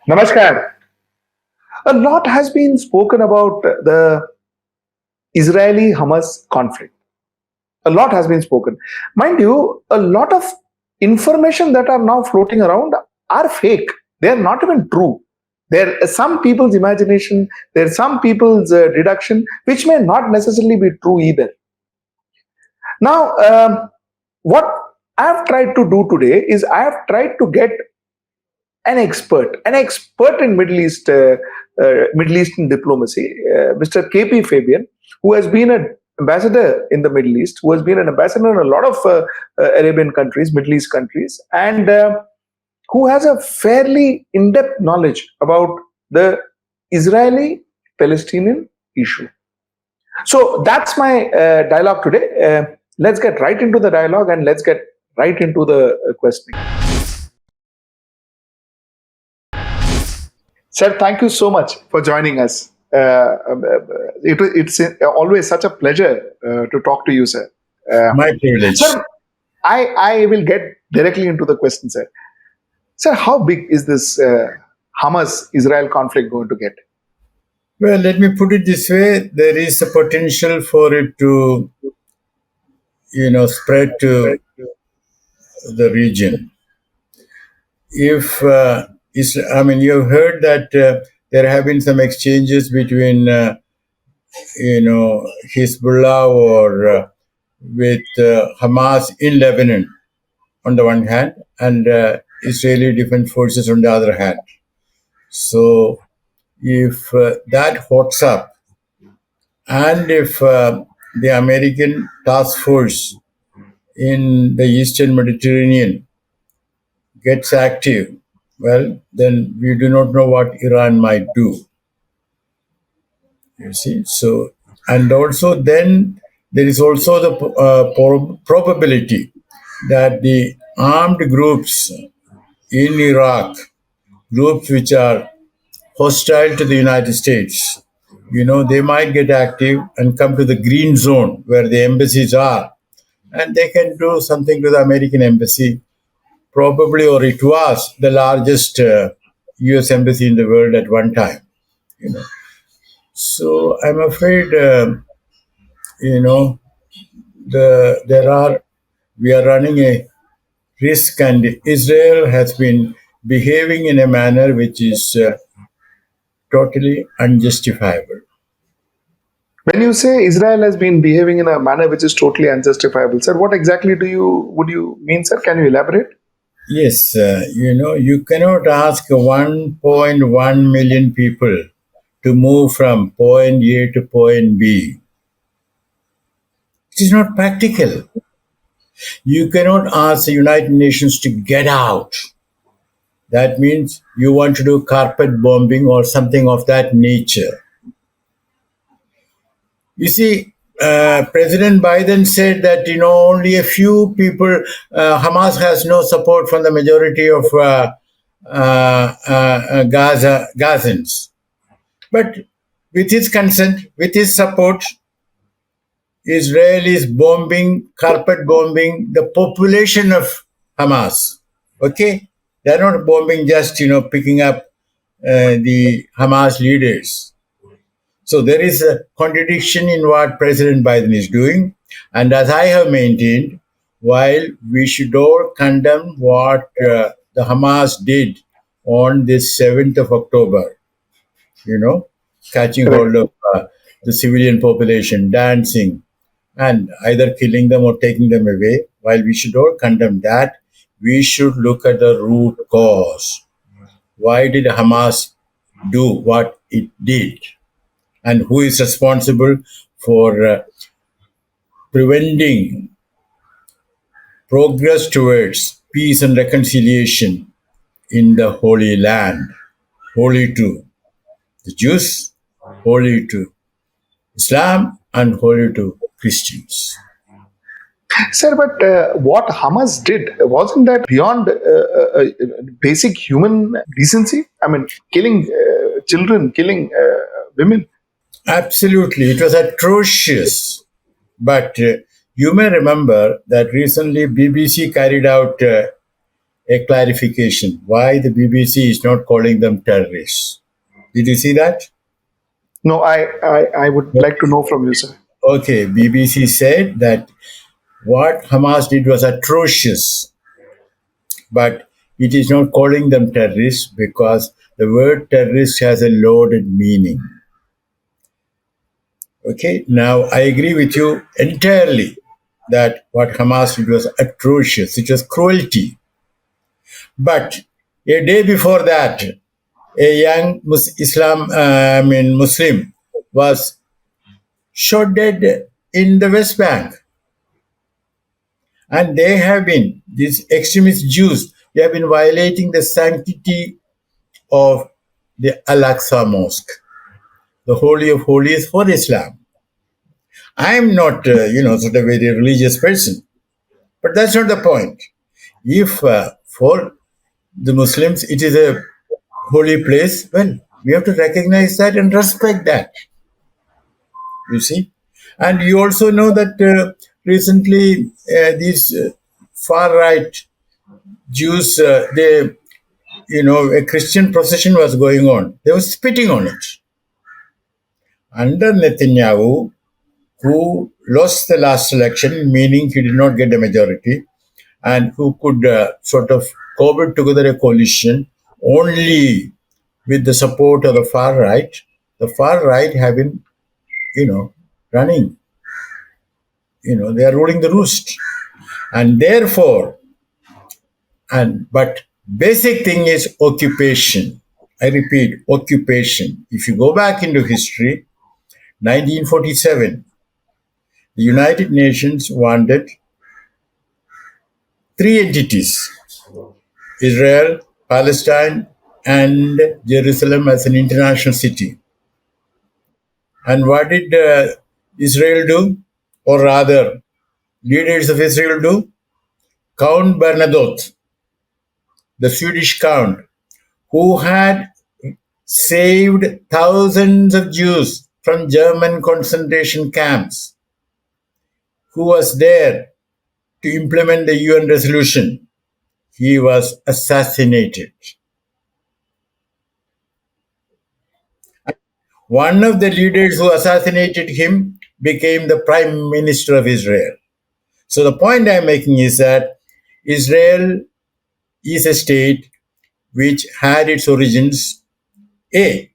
Namaskar. A lot has been spoken about the Israeli Hamas conflict. A lot has been spoken. Mind you, a lot of information that are now floating around are fake. They are not even true. There are some people's imagination, there are some people's deduction, which may not necessarily be true either. Now, what I have tried to do today is I have tried to get an expert in Middle Eastern diplomacy, Mr. KP Fabian, who has been an ambassador in the Middle East, who has been an ambassador in a lot of Arabian countries, Middle East countries, and who has a fairly in-depth knowledge about the Israeli-Palestinian issue. So that's my dialogue today. Let's get right into the dialogue and let's get right into the questioning. Sir, thank you so much for joining us. It's always such a pleasure to talk to you, sir. My privilege. Sir, I will get directly into the question, sir. Sir, how big is this Hamas-Israel conflict going to get? Well, let me put it this way. There is a potential for it to, spread to the region. If, you've heard that there have been some exchanges between, Hezbollah or with Hamas in Lebanon on the one hand, and Israeli Defense Forces on the other hand. So if that hots up, and if the American task force in the Eastern Mediterranean gets active, well, then we do not know what Iran might do. You see, so, and also then there is also the probability that the armed groups in Iraq, groups which are hostile to the United States, they might get active and come to the green zone where the embassies are, and they can do something to the American embassy, probably, or it was the largest U.S. embassy in the world at one time. So I'm afraid, we are running a risk, and Israel has been behaving in a manner which is totally unjustifiable. When you say Israel has been behaving in a manner which is totally unjustifiable, sir, what exactly would you mean, sir? Can you elaborate? Yes, you cannot ask 1.1 million people to move from point A to point B. It is not practical. You cannot ask the United Nations to get out. That means you want to do carpet bombing or something of that nature. You see, President Biden said that, only a few people, Hamas has no support from the majority of Gazans. But with his consent, with his support, Israel is carpet bombing the population of Hamas. Okay? They're not bombing just, picking up the Hamas leaders. So there is a contradiction in what President Biden is doing. And as I have maintained, while we should all condemn what the Hamas did on this 7th of October, catching hold of the civilian population, dancing, and either killing them or taking them away, while we should all condemn that, we should look at the root cause. Why did Hamas do what it did? And who is responsible for preventing progress towards peace and reconciliation in the Holy Land, holy to the Jews, holy to Islam, and holy to Christians. Sir, but what Hamas did, wasn't that beyond basic human decency? I mean, killing children, killing women. Absolutely. It was atrocious. But you may remember that recently BBC carried out a clarification why the BBC is not calling them terrorists. Did you see that? No, I would like to know from you, sir. Okay, BBC said that what Hamas did was atrocious, but it is not calling them terrorists because the word terrorist has a loaded meaning. Okay, now I agree with you entirely that what Hamas did was atrocious, it was cruelty. But a day before that, a young Muslim was shot dead in the West Bank. And they have been, these extremist Jews, they have been violating the sanctity of the Al-Aqsa Mosque, the Holy of Holies for Islam. I'm not, sort of a very religious person, but that's not the point. If for the Muslims it is a holy place, well, we have to recognize that and respect that, you see. And you also know that recently these far-right Jews, a Christian procession was going on. They were spitting on it. Under Netanyahu, who lost the last election, meaning he did not get a majority, and who could sort of cobble together a coalition only with the support of the far right have been, running. They are ruling the roost. And therefore, but basic thing is occupation. I repeat, occupation. If you go back into history, 1947, the United Nations wanted three entities: Israel, Palestine, and Jerusalem as an international city. And what did Israel do? Or rather, leaders of Israel do? Count Bernadotte, the Swedish count, who had saved thousands of Jews from German concentration camps, who was there to implement the UN resolution. He was assassinated. One of the leaders who assassinated him became the Prime Minister of Israel. So the point I'm making is that Israel is a state which had its origins, A,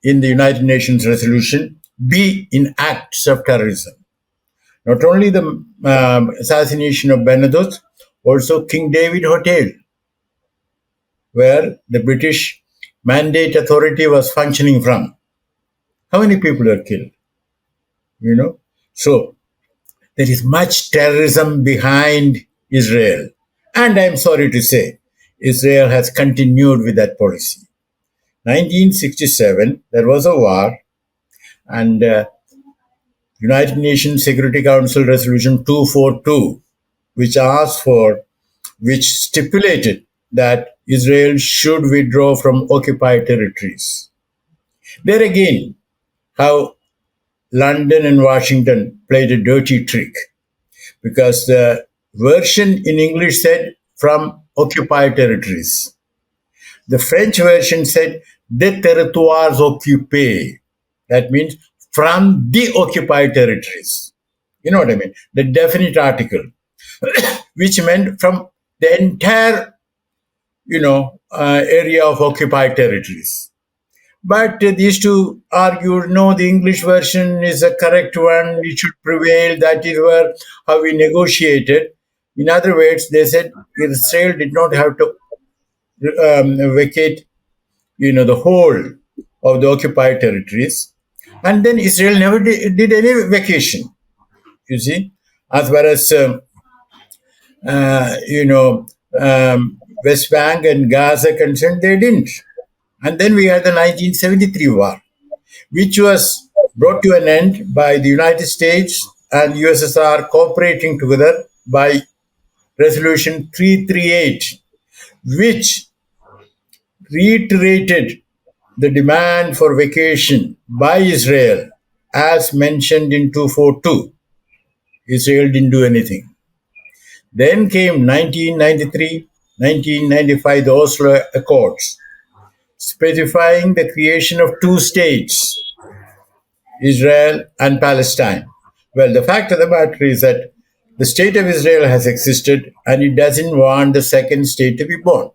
in the United Nations resolution, B, in acts of terrorism. Not only the assassination of Bernadotte, also King David Hotel, where the British Mandate Authority was functioning from. How many people are killed? So there is much terrorism behind Israel. And I'm sorry to say, Israel has continued with that policy. 1967, there was a war, and United Nations Security Council Resolution 242, which stipulated that Israel should withdraw from occupied territories. There again, how London and Washington played a dirty trick, because the version in English said from occupied territories. The French version said des territoires occupés. That means from the occupied territories. You know what I mean? The definite article, which meant from the entire, area of occupied territories. But these two argued, no, the English version is the correct one. It should prevail. That is how we negotiated. In other words, they said Israel did not have to vacate, the whole of the occupied territories. And then Israel never did any vacation. You see, as far as West Bank and Gaza concerned, they didn't. And then we had the 1973 war, which was brought to an end by the United States and USSR cooperating together by Resolution 338, which reiterated the demand for vacation by Israel as mentioned in 242. Israel didn't do anything. Then came 1993, 1995, the Oslo Accords, specifying the creation of two states, Israel and Palestine. Well, the fact of the matter is that the state of Israel has existed and it doesn't want the second state to be born.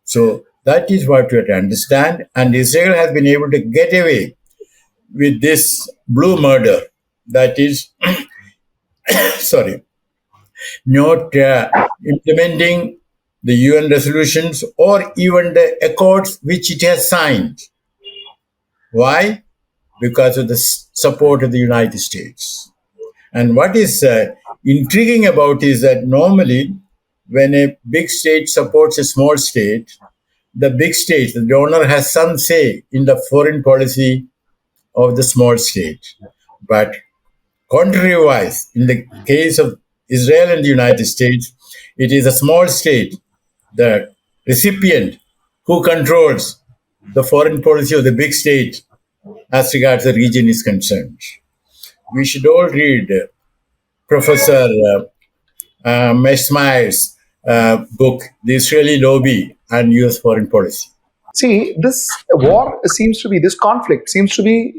So that is what we have to understand. And Israel has been able to get away with this blue murder, that is, sorry, not implementing the UN resolutions or even the accords which it has signed. Why? Because of the support of the United States. And what is intriguing about is that normally when a big state supports a small state, the big state, the donor, has some say in the foreign policy of the small state. But contrary-wise, in the case of Israel and the United States, it is a small state, the recipient, who controls the foreign policy of the big state as regards the region is concerned. We should all read Professor Meshmayer's book, The Israeli Lobby and U.S. Foreign Policy. See, this war seems to be, this conflict seems to be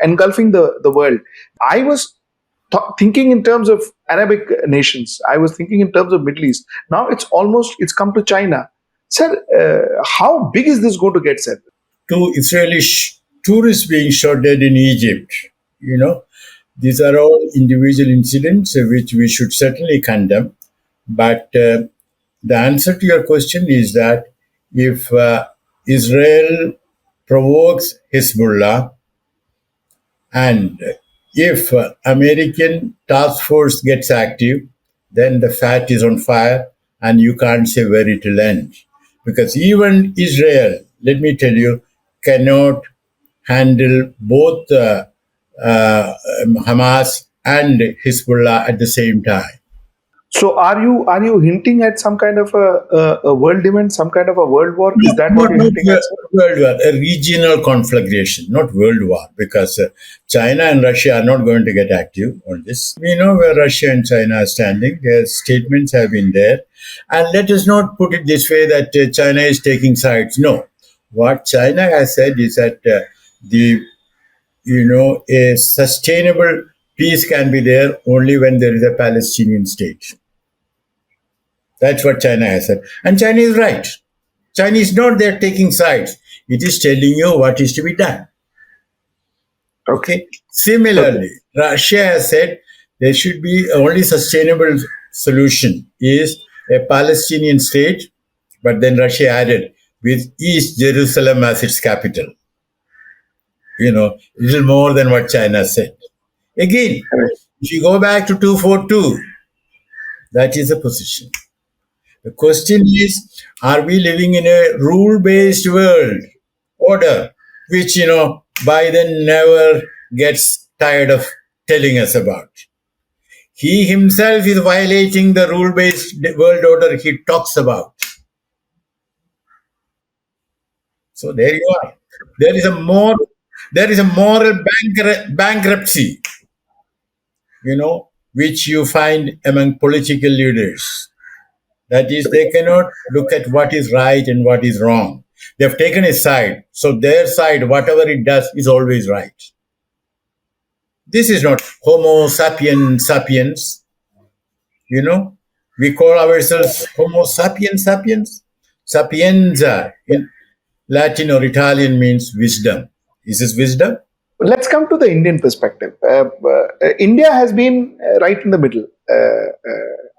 engulfing the world. I was thinking in terms of Arabic nations. I was thinking in terms of Middle East. Now it's come to China. Sir, how big is this going to get, sir? Two Israeli tourists being shot dead in Egypt. These are all individual incidents which we should certainly condemn. But the answer to your question is that if Israel provokes Hezbollah and if American task force gets active, then the fat is on fire and you can't say where it will end. Because even Israel, let me tell you, cannot handle both Hamas and Hezbollah at the same time. So are you hinting at some kind of a world event, some kind of a world war? Is that what you're hinting at, sir? World war, a regional conflagration, not world war, because China and Russia are not going to get active on this. We know where Russia and China are standing. Their statements have been there. And let us not put it this way that China is taking sides. No. What China has said is that a sustainable peace can be there only when there is a Palestinian state. That's what China has said. And China is right. China is not there taking sides. It is telling you what is to be done. Okay. Similarly, Russia has said there should be only sustainable solution is a Palestinian state, but then Russia added with East Jerusalem as its capital. Little more than what China said. Again, if you go back to 242, that is the position. The question is, are we living in a rule-based world order, which, Biden never gets tired of telling us about? He himself is violating the rule-based world order he talks about. So there you are. There is a moral bankruptcy, which you find among political leaders. That is, they cannot look at what is right and what is wrong. They've taken a side. So their side, whatever it does, is always right. This is not Homo sapiens. We call ourselves Homo sapiens. Sapienza in Latin or Italian means wisdom. Is this wisdom? Let's come to the Indian perspective. India has been right in the middle.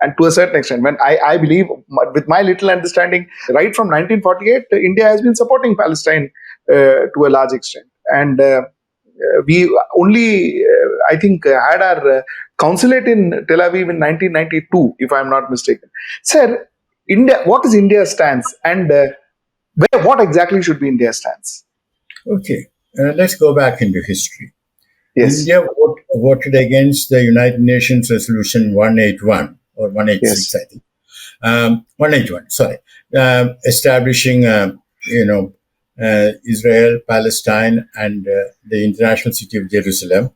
And to a certain extent, when I believe, with my little understanding, right from 1948, India has been supporting Palestine to a large extent. And we only, I think, had our consulate in Tel Aviv in 1992, if I'm not mistaken. Sir, India, what is India's stance? And what exactly should be India's stance? Okay, let's go back into history. Yes. India voted against the United Nations Resolution 181 or 186, yes. I think. 181, sorry. Establishing, Israel, Palestine, and the international city of Jerusalem.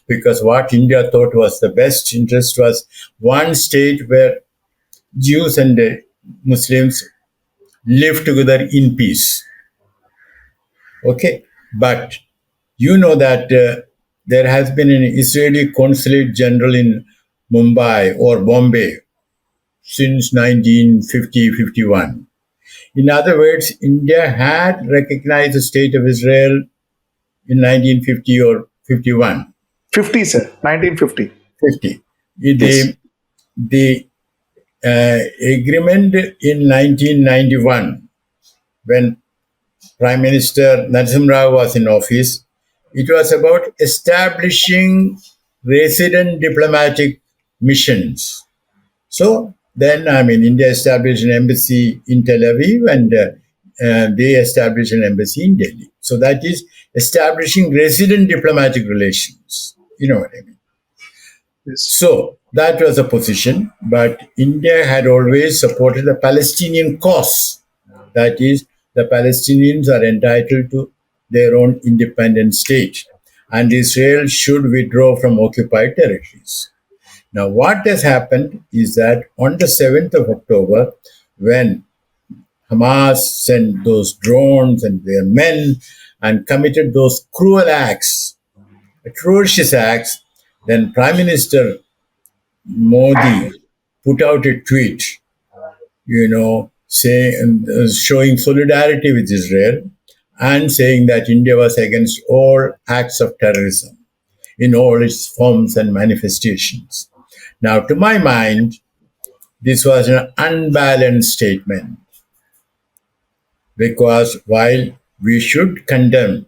Because what India thought was the best interest was one state where Jews and Muslims live together in peace. Okay, but you know that there has been an Israeli consulate general in Mumbai or Bombay since 1950-51. In other words, India had recognized the state of Israel in 1950 or 51, 50, sir. 1950. 50. Yes. The agreement in 1991, when Prime Minister Narasimha Rao was in office, it was about establishing resident diplomatic missions. So then, India established an embassy in Tel Aviv, and they established an embassy in Delhi. So that is establishing resident diplomatic relations. You know what I mean? Yes. So that was a position, but India had always supported the Palestinian cause. That is, the Palestinians are entitled to their own independent state, and Israel should withdraw from occupied territories. Now, what has happened is that on the 7th of October, when Hamas sent those drones and their men and committed those cruel acts, atrocious acts, then Prime Minister Modi put out a tweet, saying, showing solidarity with Israel and saying that India was against all acts of terrorism in all its forms and manifestations. Now, to my mind, this was an unbalanced statement because while we should condemn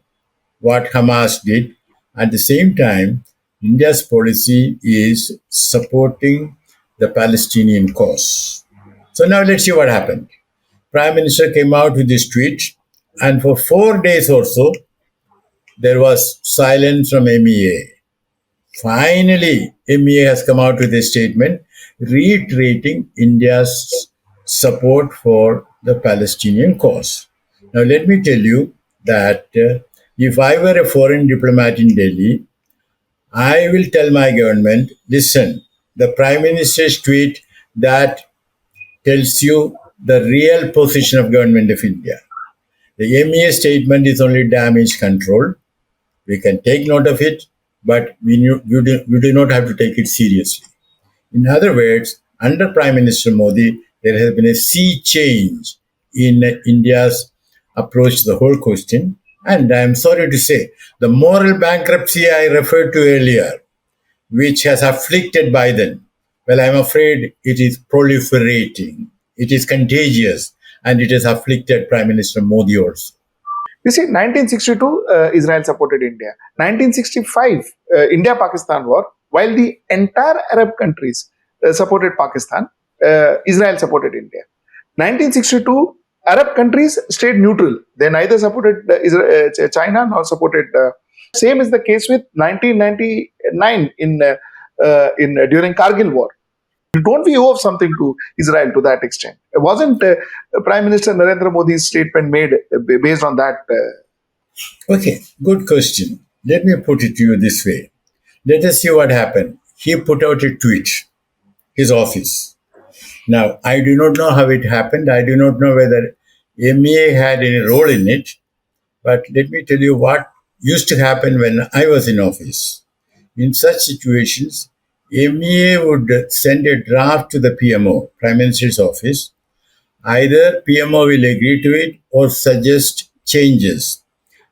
what Hamas did, at the same time, India's policy is supporting the Palestinian cause. So now let's see what happened. Prime Minister came out with this tweet, and for 4 days or so, there was silence from MEA. Finally, MEA has come out with a statement reiterating India's support for the Palestinian cause. Now, let me tell you that if I were a foreign diplomat in Delhi, I will tell my government, listen, the Prime Minister's tweet that tells you the real position of government of India. The MEA statement is only damage control. We can take note of it, but we do not have to take it seriously. In other words, under Prime Minister Modi, there has been a sea change in India's approach to the whole question. And I'm sorry to say, the moral bankruptcy I referred to earlier, which has afflicted Biden, well, I'm afraid it is proliferating. It is contagious, and it has afflicted Prime Minister Modi also. You see, 1962, Israel supported India. 1965, India-Pakistan war, while the entire Arab countries supported Pakistan, Israel supported India. 1962, Arab countries stayed neutral. They neither supported China nor supported. Same is the case with 1999 in during Kargil war. Don't we owe something to Israel to that extent? Wasn't Prime Minister Narendra Modi's statement made based on that? Okay, good question. Let me put it to you this way. Let us see what happened. He put out a tweet, his office. Now, I do not know how it happened. I do not know whether MEA had any role in it. But let me tell you what used to happen when I was in office. In such situations, MEA would send a draft to the PMO, Prime Minister's office. Either PMO will agree to it or suggest changes.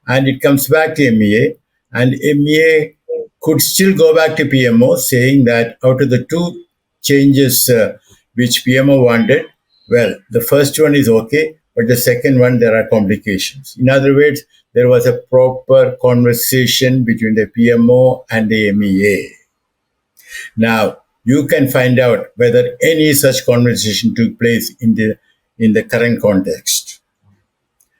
And it comes back to MEA, and MEA could still go back to PMO saying that out of the two changes which PMO wanted, well, the first one is okay, but the second one, there are complications. In other words, there was a proper conversation between the PMO and the MEA. Now, you can find out whether any such conversation took place in the current context.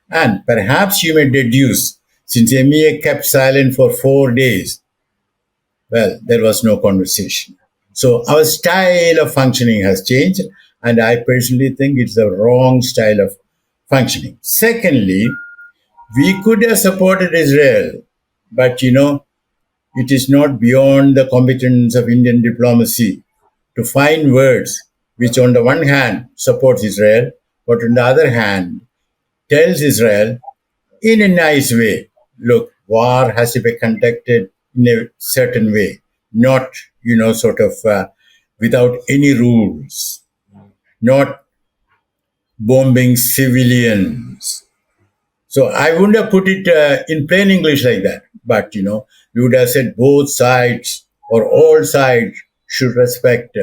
And perhaps you may deduce, since MEA kept silent for 4 days, well, there was no conversation. So our style of functioning has changed, and I personally think it's the wrong style of functioning. Secondly, we could have supported Israel, but it is not beyond the competence of Indian diplomacy to find words which on the one hand supports Israel, but on the other hand tells Israel in a nice way, look, war has to be conducted in a certain way, not, sort of without any rules, not bombing civilians. So I wouldn't have put it in plain English like that, but we would have said both sides or all sides should respect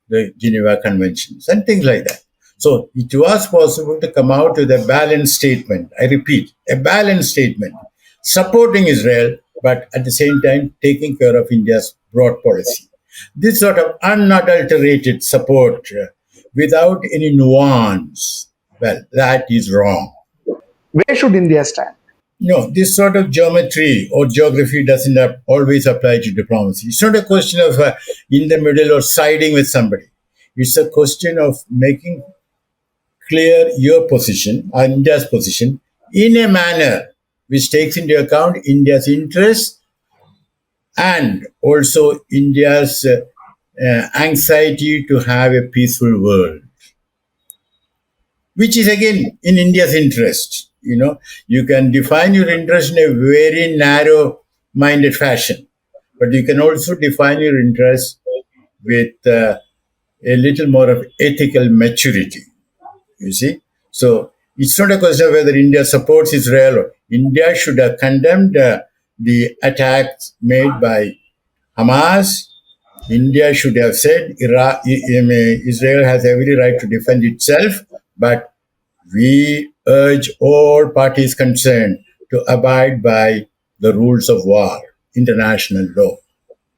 the Geneva Conventions and things like that. So it was possible to come out with a balanced statement. I repeat, a balanced statement supporting Israel, but at the same time taking care of India's broad policy. This sort of unadulterated support without any nuance, well, that is wrong. Where should India stand? No, this sort of geometry or geography doesn't always apply to diplomacy. It's not a question of in the middle or siding with somebody. It's a question of making clear your position, India's position, in a manner which takes into account India's interests and also India's anxiety to have a peaceful world, which is again in India's interest. You can define your interest in a very narrow minded fashion, but you can also define your interest with a little more of ethical maturity. You see? So it's not a question of whether India supports Israel or India should have condemned the attacks made by Hamas. India should have said Israel has every right to defend itself, but we urge all parties concerned to abide by the rules of war, international law.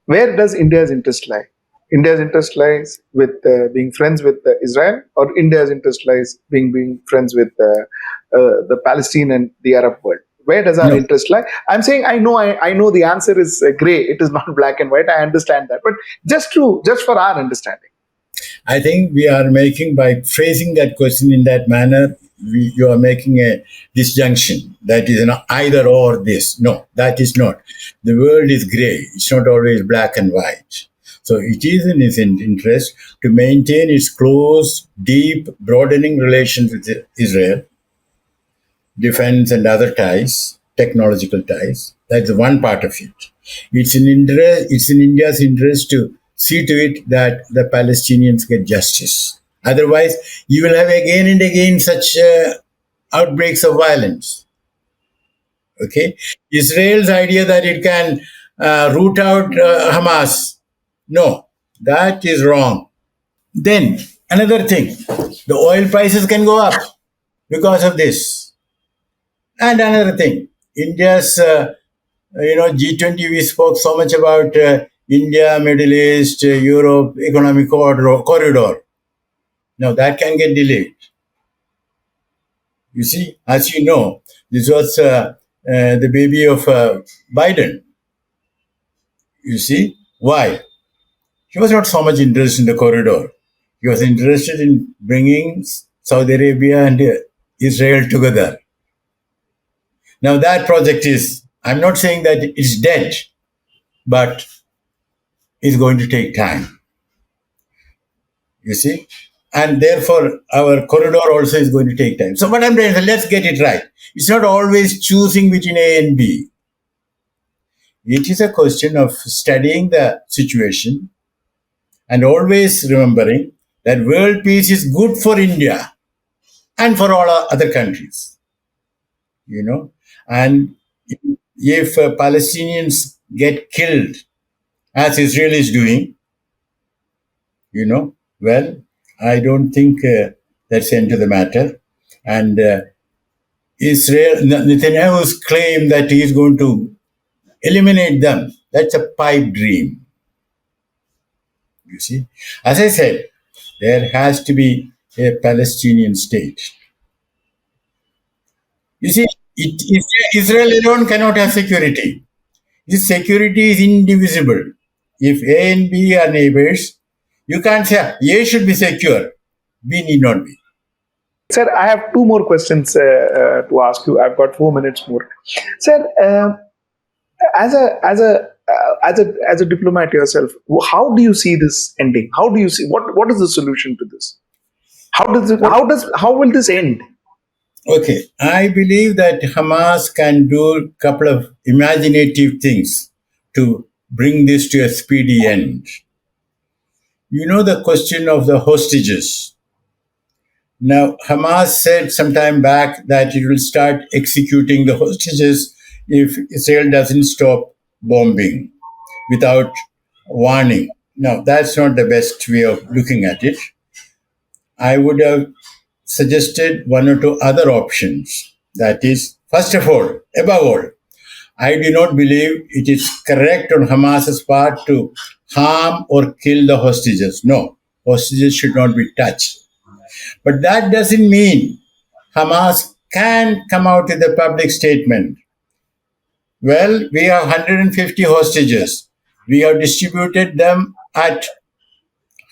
Where does India's interest lie? India's interest lies with being friends with Israel, or India's interest lies being friends with the Palestine and the Arab world. Where does our No, interest lie? I'm saying I know the answer is gray. It is not black and white. I understand that, but just for our understanding. I think we are making, by phrasing that question in that manner, you are making a disjunction that is either or this. No, that is not. The world is gray. It's not always black and white. So it is in its interest to maintain its close, deep, broadening relations with Israel, defense and other ties, technological ties. That's one part of it. It's in India's interest to see to it that the Palestinians get justice. Otherwise, you will have again and again such outbreaks of violence. Okay, Israel's idea that it can root out Hamas, no, that is wrong. Then another thing, the oil prices can go up because of this. And another thing, India's G20, we spoke so much about India, Middle East, Europe economic corridor. Now that can get delayed. You see, as you know, this was the baby of Biden. You see, why? He was not so much interested in the corridor. He was interested in bringing Saudi Arabia and Israel together. Now that project is, I'm not saying that it's dead, but it's going to take time. You see? And therefore, our corridor also is going to take time. So what I'm saying is, let's get it right. It's not always choosing between A and B. It is a question of studying the situation and always remembering that world peace is good for India and for all other countries. And if Palestinians get killed, as Israel is doing, well, I don't think that's the end of the matter. And Netanyahu's claim that he is going to eliminate them, that's a pipe dream. You see, as I said, there has to be a Palestinian state. You see, Israel alone cannot have security. This security is indivisible. If A and B are neighbors, you can't say A should be secure, B need not be. Sir, I have two more questions to ask you. I've got 4 minutes more. Sir, as a as a diplomat yourself, how do you see this ending? How do you see what is the solution to this? How will this end? Okay, I believe that Hamas can do a couple of imaginative things to bring this to a speedy end. You know the question of the hostages. Now, Hamas said some time back that it will start executing the hostages if Israel doesn't stop bombing without warning. Now, that's not the best way of looking at it. I would have suggested one or two other options. That is, first of all, above all, I do not believe it is correct on Hamas's part to harm or kill the hostages. No, hostages should not be touched. But that doesn't mean Hamas can come out with a public statement. Well, we have 150 hostages. We have distributed them at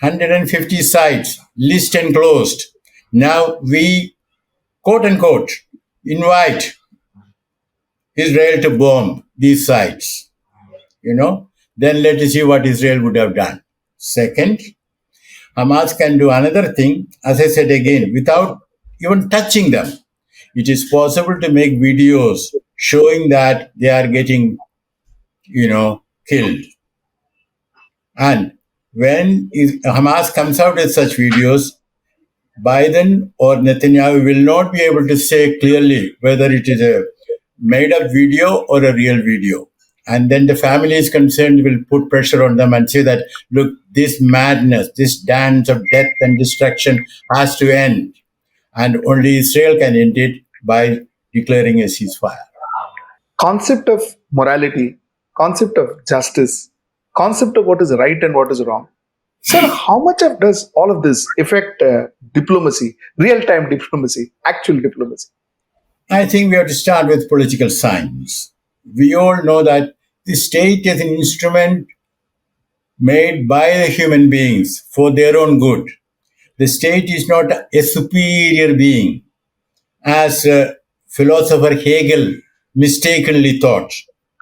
150 sites, list enclosed. Now we, quote unquote, invite Israel to bomb these sites. Then let us see what Israel would have done. Second, Hamas can do another thing, as I said again, without even touching them. It is possible to make videos showing that they are getting, killed. And when Hamas comes out with such videos, Biden or Netanyahu will not be able to say clearly whether it is a made up video or a real video. And then the families concerned will put pressure on them and say that, look, this madness, this dance of death and destruction has to end. And only Israel can end it by declaring a ceasefire. Concept of morality, concept of justice, concept of what is right and what is wrong. Sir, how much does all of this affect diplomacy, real-time diplomacy, actual diplomacy? I think we have to start with political science. We all know that the state is an instrument made by the human beings for their own good. The state is not a superior being, as philosopher Hegel mistakenly thought.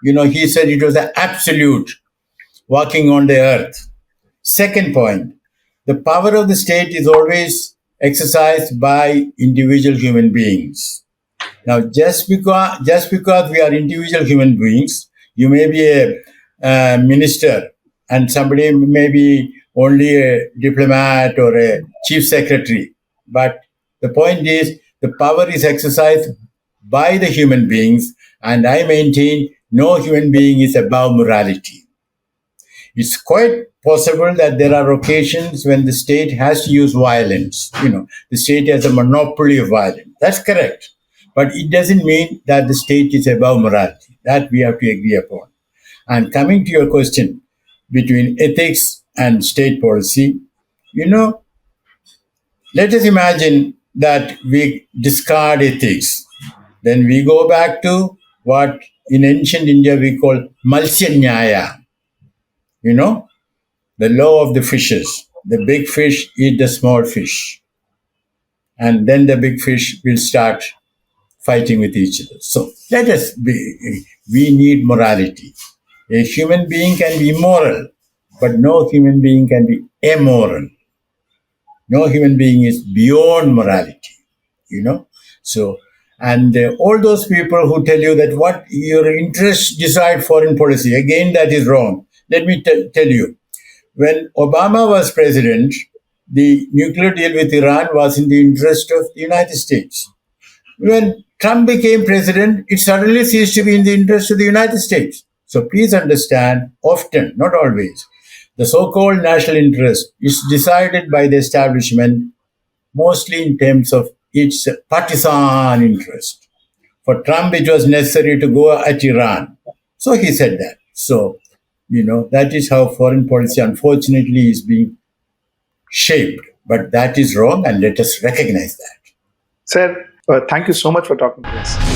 He said it was the absolute walking on the earth. Second point, the power of the state is always exercised by individual human beings. Now, just because we are individual human beings, you may be a minister and somebody may be only a diplomat or a chief secretary. But the point is, the power is exercised by the human beings, and I maintain no human being is above morality. It's quite possible that there are occasions when the state has to use violence. The state has a monopoly of violence. That's correct. But it doesn't mean that the state is above morality. That we have to agree upon. And coming to your question between ethics and state policy, let us imagine that we discard ethics. Then we go back to what in ancient India we call Malsya Nyaya. The law of the fishes. The big fish eat the small fish. And then the big fish will start fighting with each other. So we need morality. A human being can be moral, but no human being can be amoral. No human being is beyond morality, So, and all those people who tell you that what your interests decide foreign policy, again, that is wrong. Let me tell you, when Obama was president, the nuclear deal with Iran was in the interest of the United States. When Trump became president, it suddenly ceased to be in the interest of the United States. So please understand, often, not always, the so-called national interest is decided by the establishment mostly in terms of its partisan interest. For Trump, it was necessary to go at Iran. So he said that. So, that is how foreign policy, unfortunately, is being shaped. But that is wrong, and let us recognize that. Sir, thank you so much for talking to us.